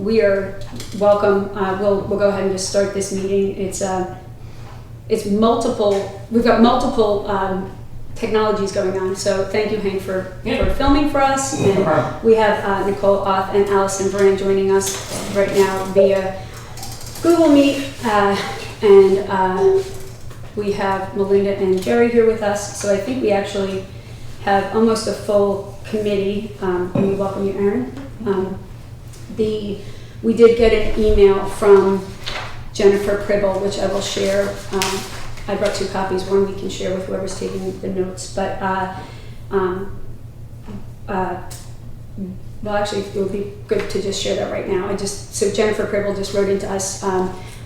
we are welcome. We'll go ahead and just start this meeting. It's multiple. We've got multiple technologies going on. So thank you, Hank, for filming for us. And we have Nicole Oth and Allison Brand joining us right now via Google Meet, and we have Melinda and Jerry here with us. So I think we actually have almost a full committee. And we welcome you, Aaron. We did get an email from Jennifer Pribble, which I will share. I brought 2 copies. One we can share with whoever's taking the notes. But well, actually, it would be good to just share that right now. So Jennifer Pribble just wrote into us.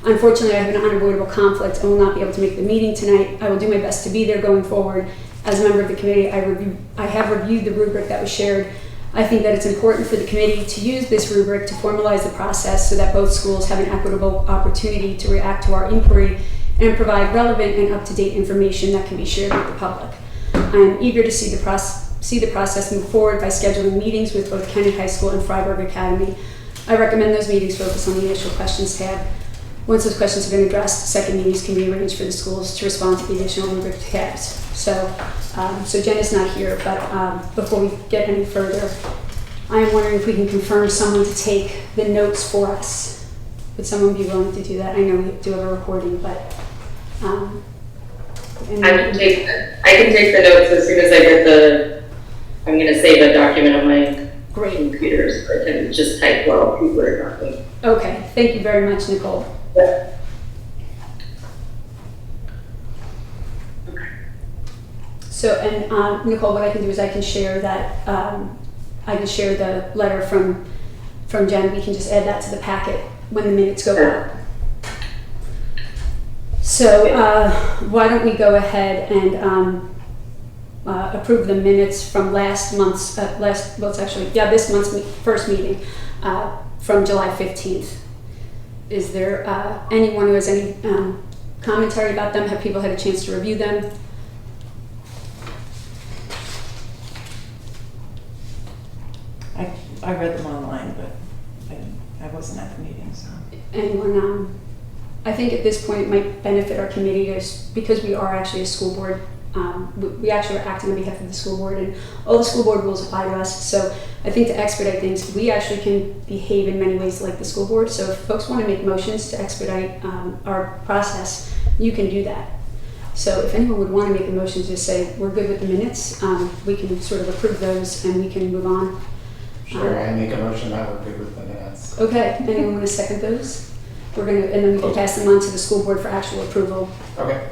Unfortunately, I have an unavoidable conflict and will not be able to make the meeting tonight. I will do my best to be there going forward. As a member of the committee, I have reviewed the rubric that was shared. I think that it's important for the committee to use this rubric to formalize the process so that both schools have an equitable opportunity to react to our inquiry and provide relevant and up-to-date information that can be shared with the public. I'm eager to see the process move forward by scheduling meetings with both Kennett High School and Freiburg Academy. I recommend those meetings focus on the initial questions tab. Once those questions have been addressed, second meetings can be arranged for the schools to respond to the additional rubric tabs. So Jen is not here, but before we get any further, I am wondering if we can confirm someone to take the notes for us. Would someone be willing to do that? I know we do have a recording, but I can take the notes as soon as I get I'm going to save a document on my computer, so I can just type while people are talking. Okay, thank you very much, Nicole. Yeah. So, and Nicole, what I can do is I can share that, I can share the letter from Jen. We can just add that to the packet when the minutes go out. So why don't we go ahead and approve the minutes from last month's, this month's first meeting from July 15th. Is there anyone who has any commentary about them? Have people had a chance to review them? I read them online, but I wasn't at the meeting, so. Anyone? I think at this point it might benefit our committee because we are actually a school board. We actually are acting on behalf of the school board, and all the school board rules apply to us. So I think to expedite things, we actually can behave in many ways like the school board. So if folks want to make motions to expedite our process, you can do that. So if anyone would want to make a motion to say we're good with the minutes, we can sort of approve those and we can move on. Sure, I make a motion that we're good with the minutes. Okay, anyone want to second those? And then we can pass them on to the school board for actual approval. Okay.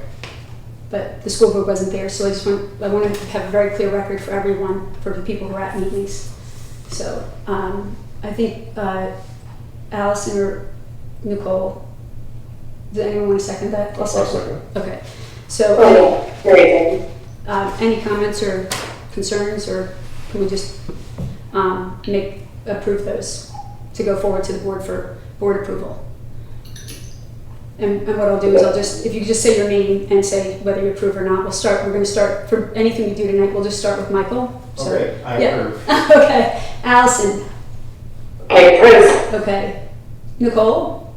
But the school board wasn't there, so I wanted to have a very clear record for everyone, for the people who are at meetings. So I think Allison or Nicole, does anyone want to second that? I'll second. Okay. So any comments or concerns, or can we just approve those to go forward to the board for board approval? And what I'll do is if you just say your name and say whether you approve or not, we're going to start, for anything we do tonight, we'll just start with Michael. So, okay, I approve. Okay, Allison. I approve. Okay. Nicole?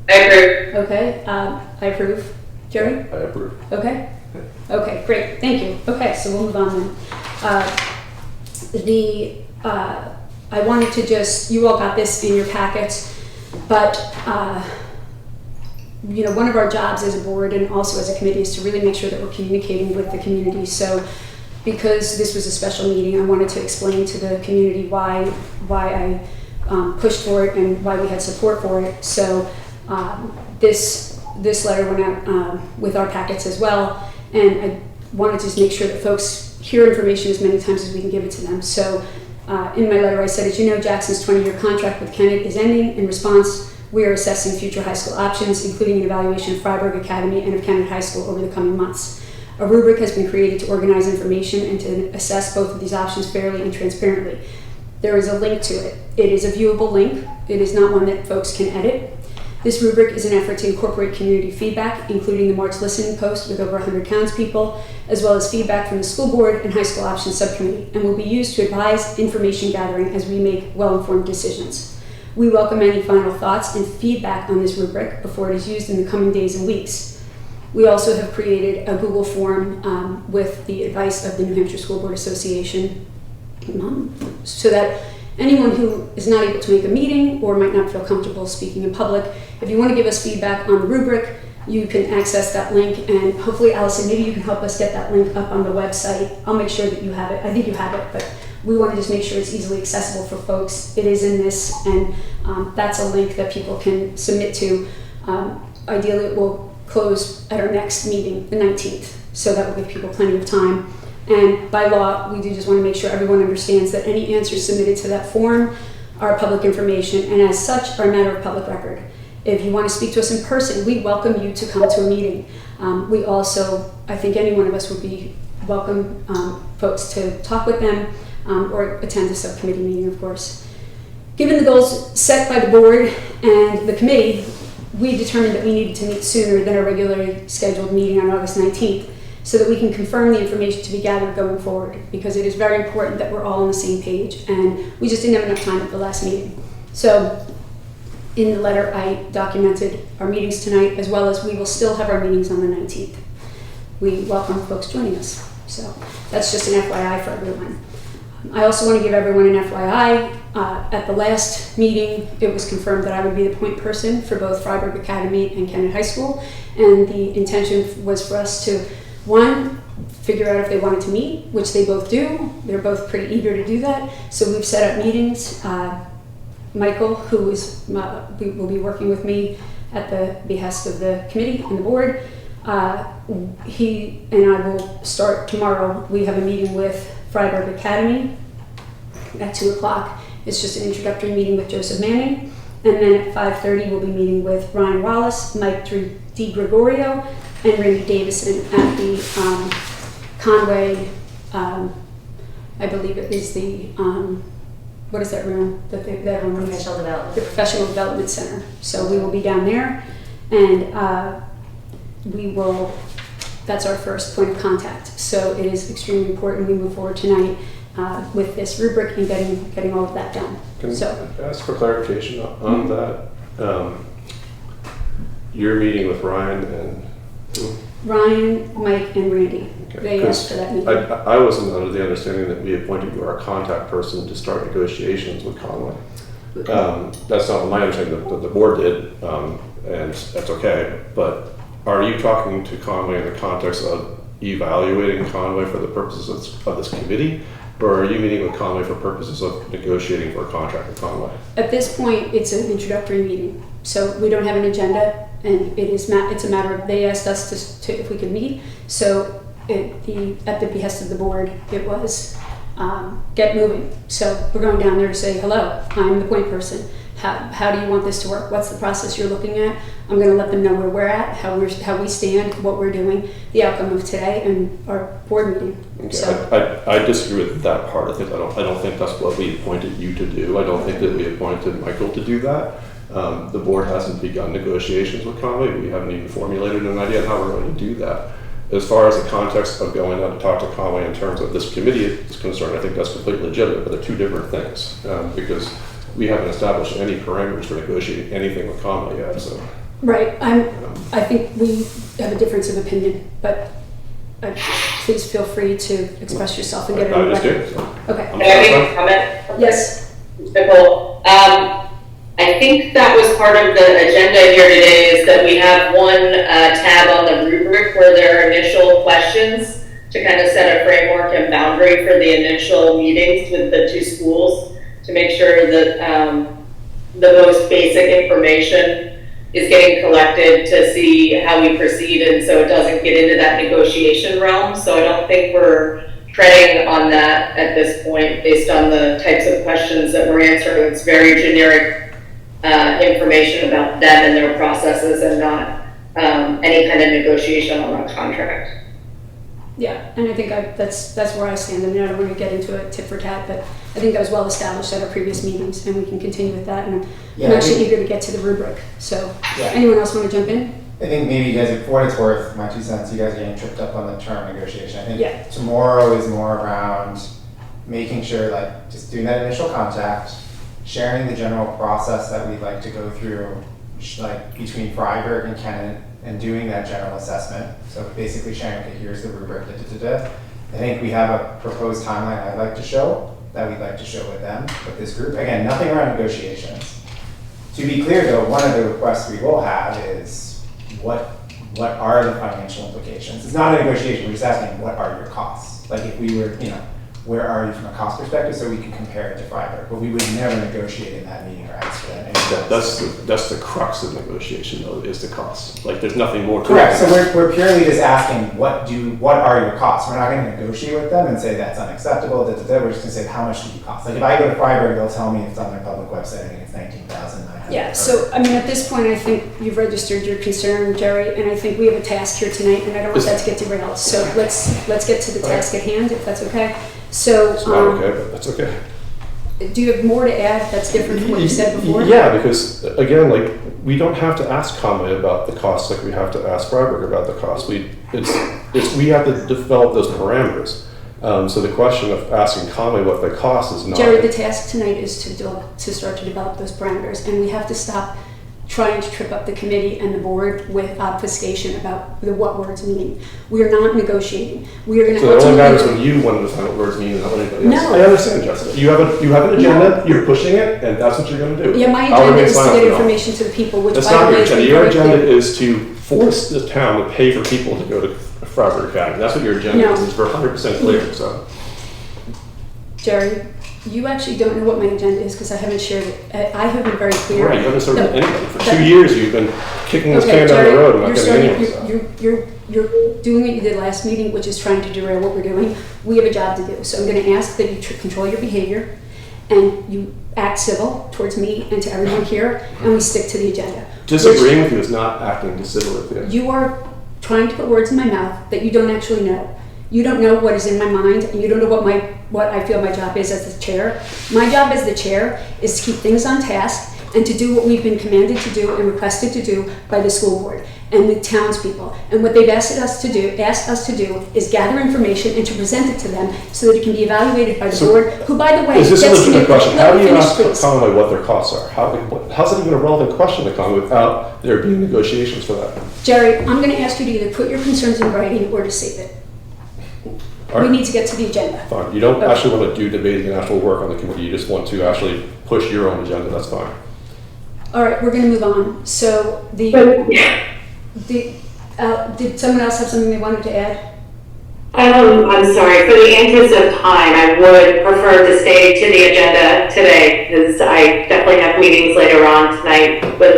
I approve. Okay, I approve. Jerry? I approve. Okay. Okay, great, thank you. Okay, so we'll move on then. I wanted to you all got this in your packets, but one of our jobs as a board and also as a committee is to really make sure that we're communicating with the community. So because this was a special meeting, I wanted to explain to the community why I pushed for it and why we had support for it. So this letter went out with our packets as well, and I wanted to just make sure that folks hear information as many times as we can give it to them. So in my letter I said, as you know, Jackson's 20-year contract with Kennett is ending. In response, we are assessing future high school options, including an evaluation of Freiburg Academy and of Kennett High School over the coming months. A rubric has been created to organize information and to assess both of these options fairly and transparently. There is a link to it. It is a viewable link. It is not one that folks can edit. This rubric is an effort to incorporate community feedback, including the March listening post with over 100 townspeople, as well as feedback from the school board and high school options subcommittee, and will be used to advise information gathering as we make well-informed decisions. We welcome any final thoughts and feedback on this rubric before it is used in the coming days and weeks. We also have created a Google form with the advice of the New Hampshire School Board Association so that anyone who is not able to make a meeting or might not feel comfortable speaking in public, if you want to give us feedback on the rubric, you can access that link, and hopefully, Allison, maybe you can help us get that link up on the website. I'll make sure that you have it. I think you have it, but we want to just make sure it's easily accessible for folks. It is in this, and that's a link that people can submit to. Ideally, it will close at our next meeting, the 19th, so that will give people plenty of time. And by law, we do just want to make sure everyone understands that any answers submitted to that form are public information, and as such, are a matter of public record. If you want to speak to us in person, we welcome you to come to a meeting. We also, I think any one of us would be welcome folks to talk with them or attend a subcommittee meeting, of course. Given the goals set by the board and the committee, we determined that we needed to meet sooner than our regularly scheduled meeting on August 19th so that we can confirm the information to be gathered going forward, because it is very important that we're all on the same page, and we just didn't have enough time at the last meeting. So in the letter, I documented our meetings tonight, as well as we will still have our meetings on the 19th. We welcome folks joining us. So that's just an FYI for everyone. I also want to give everyone an FYI. At the last meeting, it was confirmed that I would be the point person for both Freiburg Academy and Kennett High School. And the intention was for us to, one, figure out if they wanted to meet, which they both do. They're both pretty eager to do that. So we've set up meetings. Michael, who will be working with me at the behest of the committee and the board, he and I will start tomorrow. We have a meeting with Freiburg Academy at 2 o'clock. It's just an introductory meeting with Joseph Manning. And then at 5:30, we'll be meeting with Ryan Wallace, Mike Di Gregorio, and Randy Davison at the Conway, I believe it is the, what is that room? That room? Professional development. The Professional Development Center. So we will be down there, and we will, that's our first point of contact. So it is extremely important we move forward tonight with this rubric and getting all of that done. Can I ask for clarification on that? You're meeting with Ryan and who? Ryan, Mike, and Randy. Okay. They asked for that meeting. I wasn't under the understanding that we appointed you our contact person to start negotiations with Conway. That's not my understanding. The board did, and that's okay. But are you talking to Conway in the context of evaluating Conway for the purposes of this committee? Or are you meeting with Conway for purposes of negotiating for a contract with Conway? At this point, it's an introductory meeting. So we don't have an agenda, and it's a matter of, they asked us to if we could meet. So at the behest of the board, it was get moving. So we're going down there to say, hello, I'm the point person. How do you want this to work? What's the process you're looking at? I'm going to let them know where we're at, how we stand, what we're doing, the outcome of today, and our board meeting. Okay. So I disagree with that part. I don't think that's what we appointed you to do. I don't think that we appointed Michael to do that. The board hasn't begun negotiations with Conway. We haven't even formulated an idea of how we're going to do that. As far as the context of going out to talk to Conway in terms of this committee is concerned, I think that's completely legitimate, but they're two different things because we haven't established any parameters for negotiating anything with Conway yet. So. Right. I think we have a difference of opinion, but please feel free to express yourself and get it on record. Okay. Can I make a comment? Yes. Nicole, I think that was part of the agenda here today is that we have one tab on the rubric where there are initial questions to kind of set a framework and boundary for the initial meetings with the two schools to make sure that the most basic information is getting collected to see how we proceed, and so it doesn't get into that negotiation realm. So I don't think we're treading on that at this point based on the types of questions that we're answering. It's very generic information about them and their processes and not any kind of negotiation on a contract. Yeah, and I think that's where I stand. I mean, I don't want to get into a tit for tat, but I think that was well established at our previous meetings, and we can continue with that. And I'm actually eager to get to the rubric. So, anyone else want to jump in? I think maybe you guys, for what it's worth, my 2 cents, you guys are getting tripped up on the term negotiation. I think tomorrow is more around making sure, like, just doing that initial contact, sharing the general process that we'd like to go through, like between Freiburg and Kennet, and doing that general assessment. So basically sharing, okay, here's the rubric, I think we have a proposed timeline I'd like to show, that we'd like to show with them, with this group. Again, nothing around negotiations. To be clear though, one of the requests we will have is what are the financial implications? It's not a negotiation, we're just asking what are your costs? Like if we were, where are you from a cost perspective so we can compare it to Freiburg, but we would never negotiate in that meeting or ask for that. That's the crux of negotiation though, is the cost. Like there's nothing more to Correct, it. so we're purely just asking what are your costs? We're not gonna negotiate with them and say that's unacceptable, we're just gonna say how much do you cost? Like if I go to Freiburg, they'll tell me it's on their public website, I think it's 19,900. Yeah, so, I mean, at this point, I think you've registered your concern, Jerry, and I think we have a task here tonight, and I don't want that to get derailed. So let's get to the task at hand, if that's okay. So, It's not okay, but that's okay. do you have more to add that's different from what you said before? Yeah, because again, like we don't have to ask Conway about the costs like we have to ask Freiburg about the costs. We have to develop those parameters. So the question of asking Conway what the cost is not. Jerry, the task tonight is to start to develop those parameters, and we have to stop trying to trip up the committee and the board with obfuscation about what words mean. We are not negotiating. We are going to. So it only matters when you want to define what words mean and not anybody else. No. I understand, Jessica. You have an agenda. You're pushing it, and that's what you're going to do. Yeah, my I'll agenda remain is to silent get for now. information to the people, which That's by the not way your is agenda. Your very agenda clear. is to force the town to pay for people to go to Freiburg Academy. That's what your agenda No. is. It's for 100% clear. So. Jerry, you actually don't know what my agenda is because I haven't shared it. I have been very clear. Right, you haven't served No, anybody. For that- 2 years, you've been kicking this Okay, can down Jerry, the road and not you're getting starting, anywhere. So. you're doing what you did last meeting, which is trying to derail what we're doing. We have a job to do, so I'm going to ask that you control your behavior and you act civil towards me and to everyone here, and we stick to the agenda. Disagreeing with you is not acting civilly with you. You are trying to put words in my mouth that you don't actually know. You don't know what is in my mind, and you don't know what I feel my job is as the chair. My job as the chair is to keep things on task and to do what we've been commanded to do and requested to do by the school board and the townspeople. And what they've asked us to do is gather information and to present it to them so that it can be evaluated by the So, board, who, by the way, Is this a gets to legitimate make- question? Let How me do you finish, ask please. Conway what their costs are? How's it even a relevant question to Conway without there being negotiations for that? Jerry, I'm going to ask you to either put your concerns in writing or to save it. All We right, need to get to the agenda. fine. You don't Okay. actually want to do debating and actual work on the committee. You just want to actually push your own agenda. That's fine. All right, we're going to move on. So did someone else have something they wanted to add? I'm sorry, for the interest of time, I would prefer to stay to the agenda today, because I definitely have meetings later on tonight with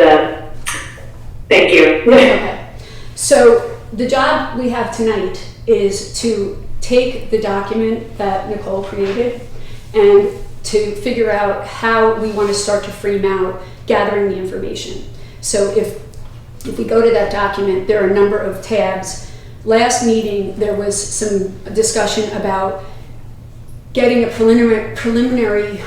thank you. Okay. So the job we have tonight is to take the document that Nicole created and to figure out how we want to start to frame out gathering the information. So if we go to that document, there are a number of tabs. Last meeting, there was some discussion about getting a preliminary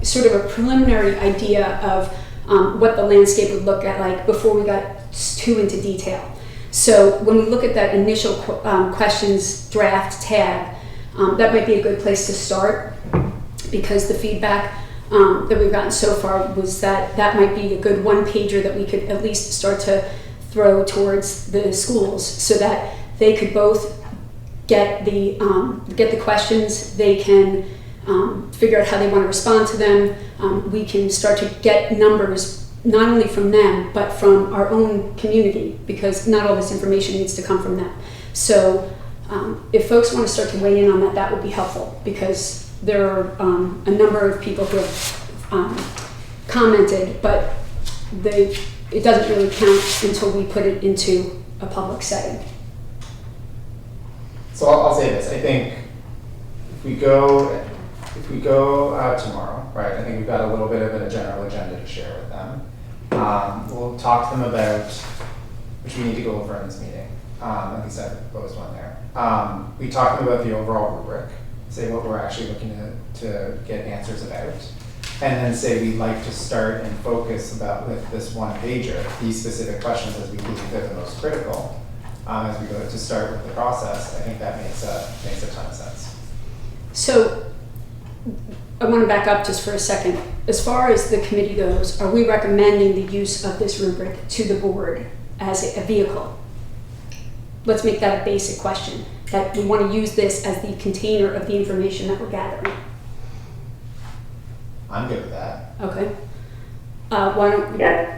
sort of a preliminary idea of what the landscape would look like before we got too into detail. So when we look at that initial questions draft tab, that might be a good place to start because the feedback that we've gotten so far was that might be a good one-pager that we could at least start to throw towards the schools so that they could both get the questions, they can figure out how they want to respond to them. We can start to get numbers not only from them but from our own community because not all this information needs to come from them. So if folks want to start to weigh in on that, that would be helpful because there are a number of people who have commented, but it doesn't really count until we put it into a public setting. So I'll say this, I think if we go tomorrow, right, I think we've got a little bit of a general agenda to share with them. We'll talk to them about, which we need to go over in this meeting, at least I proposed one there. We talk to them about the overall rubric, say what we're actually looking to get answers about, and then say we'd like to start and focus with this one pager, these specific questions as we believe they're the most critical. As we go to start with the process, I think that makes a ton of sense. So I want to back up just for a second. As far as the committee goes, are we recommending the use of this rubric to the board as a vehicle? Let's make that a basic question, that we want to use this as the container of the information that we're gathering. I'm good with that. Okay. Why don't, Yeah.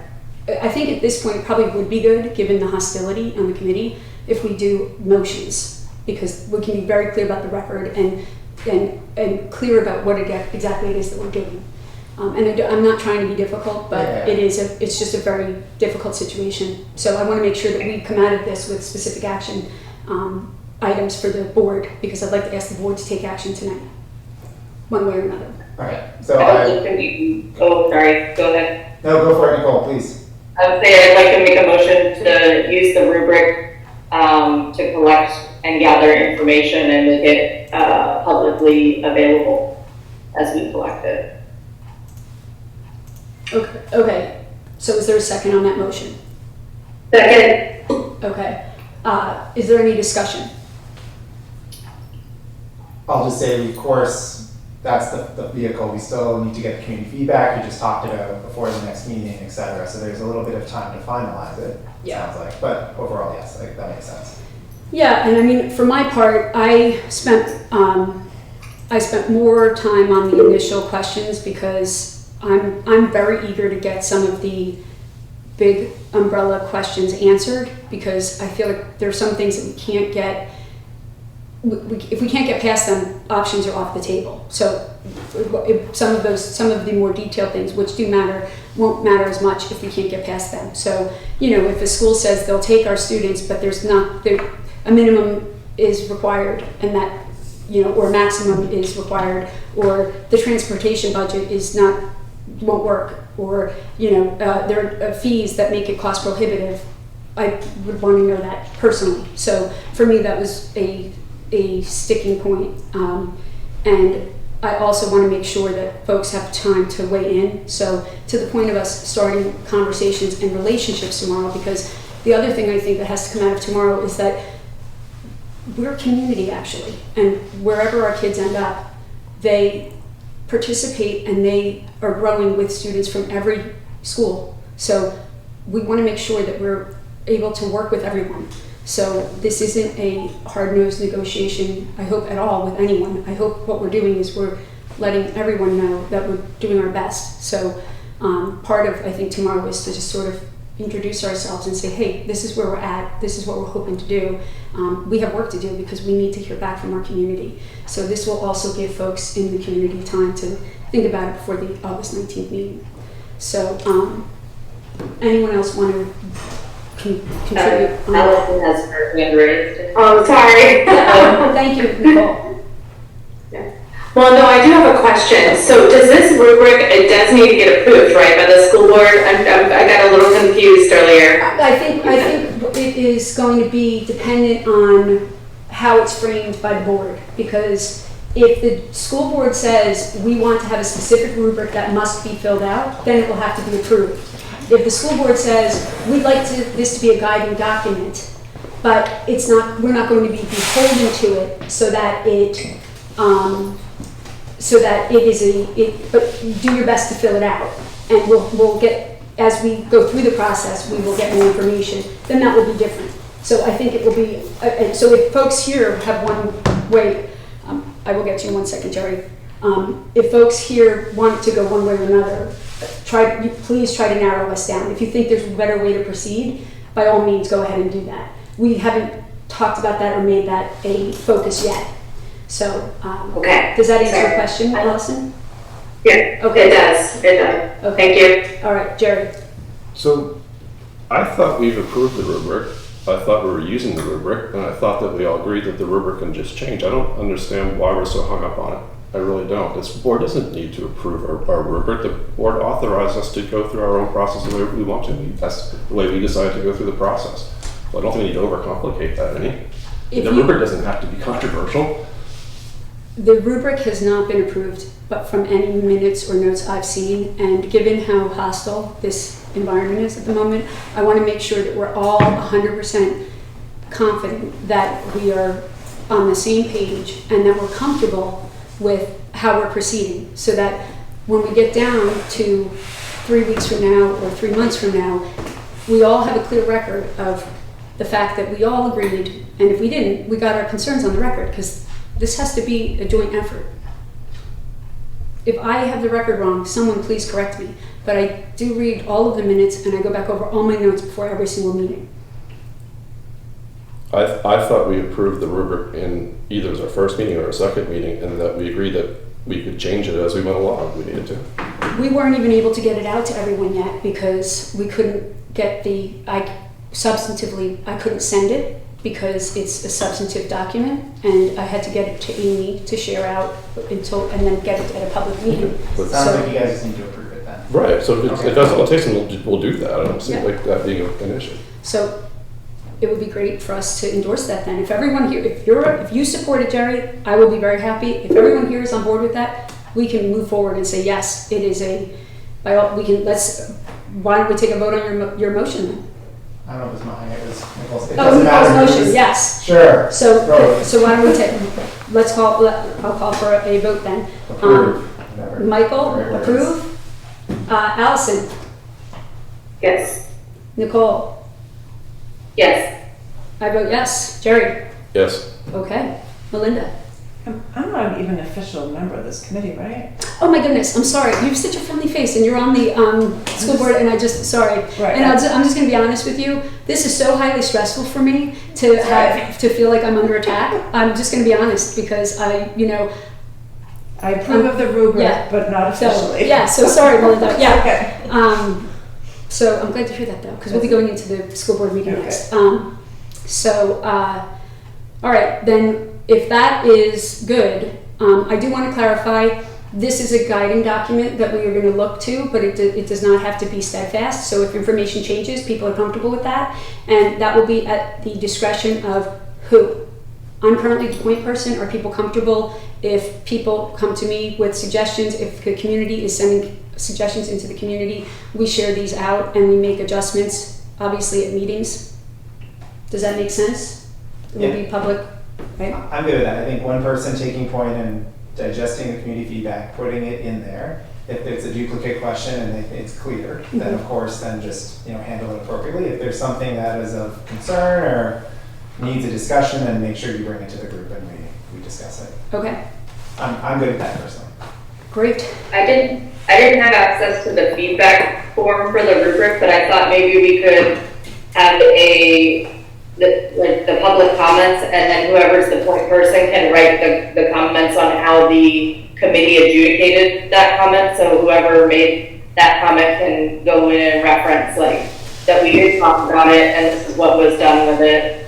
I think at this point it probably would be good, given the hostility on the committee, if we do motions, because we can be very clear about the record and clear about what exactly it is that we're doing. I'm not trying to be difficult, but Yeah. it's just a very difficult situation. So I want to make sure that we come out of this with specific action items for the board, because I'd like to ask the board to take action tonight, one way or another. Alright, so Oh, sorry, go ahead. no, go for it, Nicole, please. I would say I'd like to make a motion to use the rubric to collect and gather information and make it publicly available as we collect it. Okay. So is there a second on that motion? Second. Okay. Is there any discussion? I'll just say, of course, that's the vehicle. We still need to get the community feedback. We just talked about before the next meeting, et cetera. So there's a little bit of time to finalize it, Yeah. sounds like. But overall, yes, like, that makes sense. Yeah, and I mean, for my part, I spent more time on the initial questions because I'm very eager to get some of the big umbrella questions answered, because I feel like there are some things that we can't get. If we can't get past them, options are off the table. So some of the more detailed things, which do matter, won't matter as much if we can't get past them. So, if a school says they'll take our students, but a minimum is required, and that, or maximum is required, or the transportation budget won't work, or, there are fees that make it cost prohibitive. I would want to know that personally. So for me, that was a sticking point. And I also want to make sure that folks have time to weigh in. So to the point of us starting conversations and relationships tomorrow, because the other thing I think that has to come out of tomorrow is that we're a community, actually, and wherever our kids end up, they participate and they are growing with students from every school. So we want to make sure that we're able to work with everyone. So this isn't a hard-nosed negotiation, I hope, at all with anyone. I hope what we're doing is we're letting everyone know that we're doing our best. So part of, I think, tomorrow is to just sort of introduce ourselves and say, hey, this is where we're at, this is what we're hoping to do. We have work to do because we need to hear back from our community. So this will also give folks in the community time to think about it before the August 19th meeting. So anyone else want to contribute? Allison has her hand raised. Oh, sorry. Thank you, Nicole. Well, no, I do have a question. So does this rubric, it does need to get approved, right, by the school board? I got a little confused earlier. I think it is going to be dependent on how it's framed by the board, because if the school board says we want to have a specific rubric that must be filled out, then it will have to be approved. If the school board says we'd like this to be a guiding document, but we're not going to be beholden to it, so that it but do your best to fill it out, and we'll get, as we go through the process, we will get more information, then that will be different. So I think it will be, so if folks here have I will get to you in 1 second, Jerry. If folks here want to go one way or another, please try to narrow us down. If you think there's a better way to proceed, by all means, go ahead and do that. We haven't talked about that or made that a focus yet. So, Okay. Does that answer your question, Allison? Yeah, Okay. it does. Okay. Thank you. All right, Jerry. So I thought we've approved the rubric. I thought we were using the rubric, and I thought that we all agreed that the rubric can just change. I don't understand why we're so hung up on it. I really don't. This board doesn't need to approve our rubric. The board authorized us to go through our own process the way we want to. That's the way we decided to go through the process. So I don't think we need to overcomplicate that any. The rubric doesn't have to be controversial. The rubric has not been approved, but from any minutes or notes I've seen, and given how hostile this environment is at the moment, I want to make sure that we're all 100% confident that we are on the same page and that we're comfortable with how we're proceeding, so that when we get down to 3 weeks from now or 3 months from now, we all have a clear record of the fact that we all agreed, and if we didn't, we got our concerns on the record, because this has to be a joint effort. If I have the record wrong, someone please correct me, but I do read all of the minutes and I go back over all my notes before every single meeting. I thought we approved the rubric in either as our first meeting or our second meeting, and that we agreed that we could change it as we went along if we needed to. We weren't even able to get it out to everyone yet because we couldn't get substantively, I couldn't send it because it's a substantive document, and I had to get it to Amy to share out and then get it at a public meeting. Sounds like you guys just need to approve it then. Right, so if Okay. that's all it takes, and we'll do that. I don't see Yeah. like that being an issue. So it would be great for us to endorse that then. If everyone here, if you support it, Jerry, I will be very happy. If everyone here is on board with that, we can move forward and say, yes, it is why don't we take a vote on your motion then? I don't know if it was mine, it was Nichols. It Oh, doesn't matter. Nicole's It motion, was- yes. Sure. So, so why don't we I'll call for a vote then. Approve. Whatever. Michael, Whatever it is. approve. Allison, Yes. Nicole, Yes. I vote yes. Jerry, Yes. okay. Melinda. I'm not even an official member of this committee, right? Oh my goodness, I'm sorry. You have such a friendly face, and you're on the school board, and sorry. Right. And I'm just going to be honest with you. This is so highly stressful for me to to feel like I'm under attack. I'm just going to be honest because I approve of the rubric, yeah. but not So officially. yeah. So sorry, Melinda. Yeah. Okay. So I'm glad to hear that though, because we'll be going into the school board meeting Okay. next. All right, then if that is good, I do want to clarify, this is a guiding document that we are going to look to, but it does not have to be steadfast. So if information changes, people are comfortable with that, and that will be at the discretion of who? I'm currently the point person. Are people comfortable if people come to me with suggestions? If the community is sending suggestions into the community, we share these out and we make adjustments, obviously at meetings. Does that make sense? It will be public, right? I'm good with that. I think one person taking point and digesting the community feedback, putting it in there. If it's a duplicate question and it's clear, then of course, then just handle it appropriately. If there's something that is of concern or needs a discussion, then make sure you bring it to the group and we discuss it. Okay, I'm good with that personally. great. I didn't have access to the feedback form for the rubric, but I thought maybe we could have the public comments, and then whoever's the point person can write the comments on how the committee adjudicated that comment. So whoever made that comment can go in and reference that we did talk about it and this is what was done with it.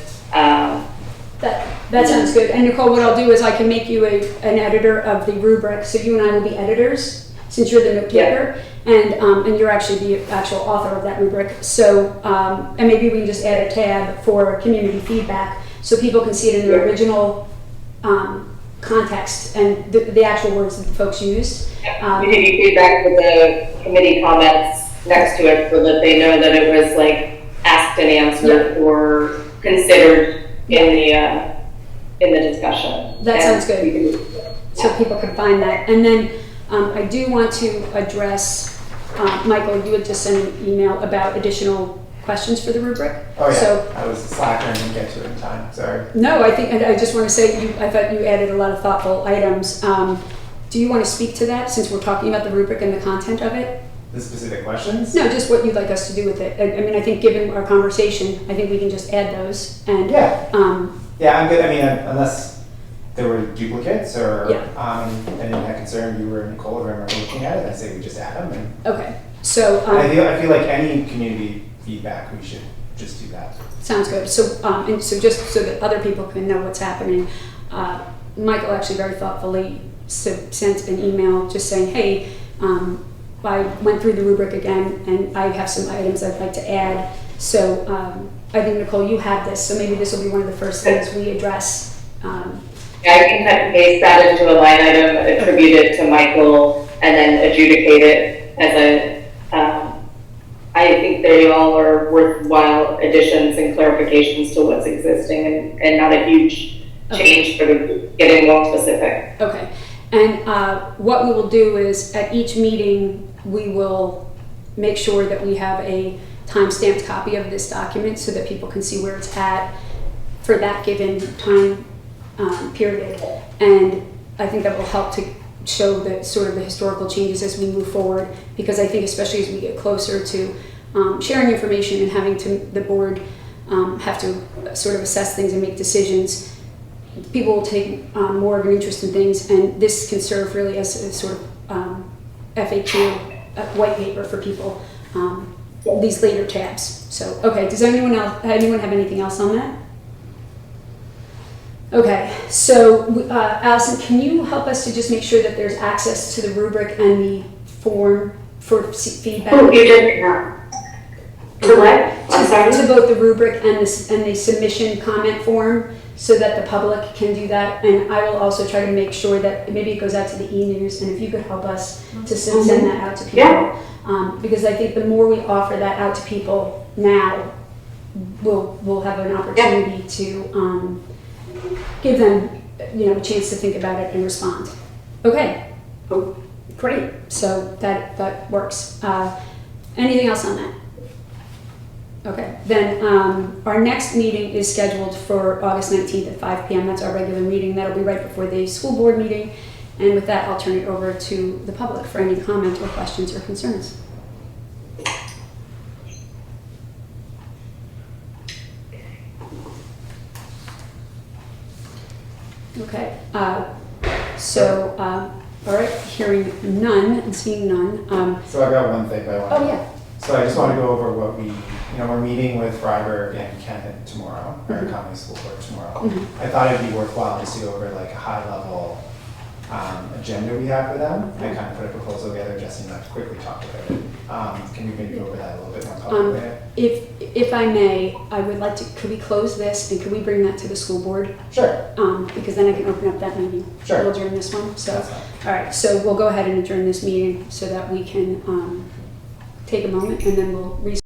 That sounds good. And Nicole, what I'll do is I can make you an editor of the rubric, so you and I will be editors, since you're the note taker, and you're actually the actual author of that rubric. So, and maybe we can just add a tab for community feedback, so people can see it in the original context and the actual words that the folks used. Community feedback with the committee comments next to it, so that they know that it was asked and answered or considered in the discussion. That sounds good. So people can find that. And then I do want to address, Michael, you had just sent an email about additional questions for the rubric. Oh yeah, So, I was slacking and didn't get to it in time, sorry. no, I just want to say, I thought you added a lot of thoughtful items. Do you want to speak to that, since we're talking about the rubric and the content of it? The specific questions? No, just what you'd like us to do with it. I mean, I think given our conversation, I think we can just add those. And Yeah. Yeah, I'm good. I mean, unless there were duplicates or anyone had concern, you or Nicole or whoever looking at it, I say we just add them. And okay, so I feel like any community feedback, we should just do that. sounds good. So, and so just so that other people can know what's happening, Michael actually very thoughtfully sent an email just saying, hey, I went through the rubric again and I have some items I'd like to add. So I think, Nicole, you have this, so maybe this will be one of the first things we address. I can cut and paste that into a line item, attribute it to Michael, and then adjudicate it as a, I think they all are worthwhile additions and clarifications to what's existing and not a huge change for getting more specific. Okay. And what we will do is at each meeting, we will make sure that we have a time-stamped copy of this document so that people can see where it's at for that given time period. And I think that will help to show the sort of the historical changes as we move forward, because I think especially as we get closer to sharing information and having the board have to sort of assess things and make decisions, people will take more of an interest in things, and this can serve really as a sort of FAQ, white paper for people, these later tabs. So, okay, does anyone have anything else on that? Okay, so Allison, can you help us to just make sure that there's access to the rubric and the form for feedback? Oh, you did, to what? I'm sorry? To both the rubric and the submission comment form, so that the public can do that. And I will also try to make sure that maybe it goes out to the e-news, and if you could help us to send that out to people. Yeah. Because I think the more we offer that out to people now, we'll have an opportunity to give them, a chance to think about it and respond. Okay, great. So that works. Anything else on that? Okay, then our next meeting is scheduled for August 19th at 5 p.m. That's our regular meeting. That'll be right before the school board meeting. And with that, I'll turn it over to the public for any comments or questions or concerns. Okay, all right, hearing none and seeing none. So I got one thing I want to. Oh, yeah. So I just want to go over what we're meeting with Freiburg and Kennett tomorrow, or Conway School Board tomorrow. I thought it'd be worthwhile just to go over like a high level agenda we have for them. I kind of put a proposal together just to quickly talk about it. Can we maybe go over that a little bit more publicly? If I may, I would like to, could we close this and could we bring that to the school board? Sure. Because then I can open up that meeting. Sure. We'll adjourn this one. So, That's fine. all right, so we'll go ahead and adjourn this meeting so that we can take a moment and then we'll